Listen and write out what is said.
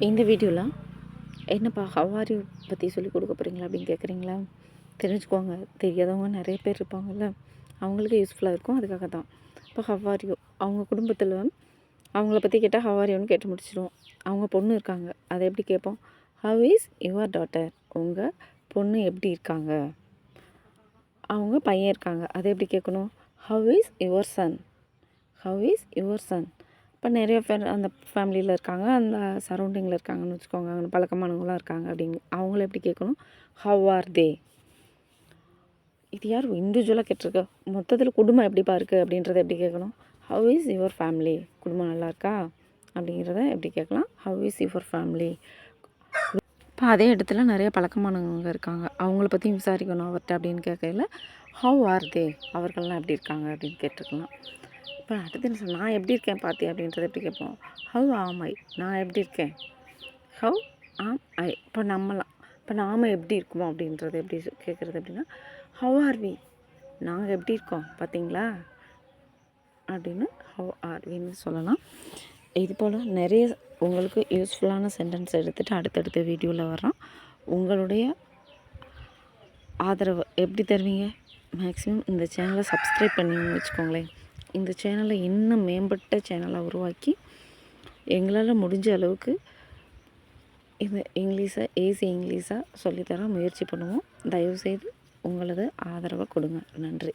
இந்த வீடியோவில் என்னப்பா ஹவ் ஆர் யூ பற்றி சொல்லிக் கொடுக்க போகிறீங்களா அப்படின்னு கேட்குறீங்களா? தெரிஞ்சுக்கோங்க. தெரியாதவங்க நிறைய பேர் இருப்பாங்கள்ல, அவங்களுக்கு யூஸ்ஃபுல்லாக இருக்கும். அதுக்காக தான். இப்போ ஹவ் ஆர் யூ அவங்க குடும்பத்தில் அவங்கள பற்றி கேட்டால் ஹவ் ஆர் யூன்னு கேட்டு முடிச்சிடுவோம். அவங்க பொண்ணு இருக்காங்க, அதை எப்படி கேட்போம்? ஹவ் இஸ் யுவர் டாட்டர், உங்கள் பொண்ணு எப்படி இருக்காங்க? அவங்க பையன் இருக்காங்க, அதை எப்படி கேட்கணும்? How is your son, how is your son. இப்போ நிறைய பேர் அந்த ஃபேமிலியில் இருக்காங்க, அந்த சரௌண்டிங்கில் இருக்காங்கன்னு வச்சுக்கோங்க, அவங்க பழக்கமானவங்களாம் இருக்காங்க அப்படிங்க. அவங்கள எப்படி கேட்கணும்? ஹவ் ஆர் தே. இது யார் இண்டிவிஜுவலாக கேட்டிருக்க? மொத்தத்தில் குடும்பம் எப்படிப்பா இருக்குது அப்படின்றத எப்படி கேட்கணும்? ஹவ் இஸ் யுவர் ஃபேமிலி, குடும்பம் நல்லா இருக்கா அப்படிங்கிறத எப்படி கேட்கலாம்? How is your family. இப்போ அதே இடத்துல நிறைய பழக்கமானவங்க இருக்காங்க, அவங்கள பற்றியும் விசாரிக்கணும் அவர்கிட்ட அப்படின்னு கேட்கல ஹவ் ஆர் தே, அவர்கள்லாம் எப்படி இருக்காங்க அப்படின்னு கேட்டிருக்கலாம். இப்போ அடுத்து நான் எப்படி இருக்கேன் பார்த்தியா அப்படின்றத எப்படி கேட்போம்? ஹவ் ஆம் ஐ, நான் எப்படி இருக்கேன்? ஹவ் ஆம் ஐ. இப்போ நாம் எப்படி இருக்கோம் அப்படின்றத எப்படி கேட்குறது அப்படின்னா, ஹவ் ஆர் வி, நாங்கள் எப்படி இருக்கோம் பார்த்தீங்களா அப்படின்னு ஹவ் ஆர் வின்னு சொல்லலாம். இது போல் நிறைய உங்களுக்கு யூஸ்ஃபுல்லான சென்டென்ஸ் எடுத்துகிட்டு அடுத்தடுத்த வீடியோவில் வர்றோம். உங்களுடைய ஆதரவு எப்படி தருவீங்க? மேக்ஸிமம் இந்த சேனலை சப்ஸ்கிரைப் பண்ணி வச்சுக்கோங்களேன். இந்த சேனலை இன்னும் மேம்பட்ட சேனலாக உருவாக்கி எங்களால் முடிஞ்ச அளவுக்கு இந்த ஈஸி இங்கிலீஷாக சொல்லித்தர முயற்சி பண்ணுவோம். தயவுசெய்து உங்களது ஆதரவை கொடுங்க. நன்றி.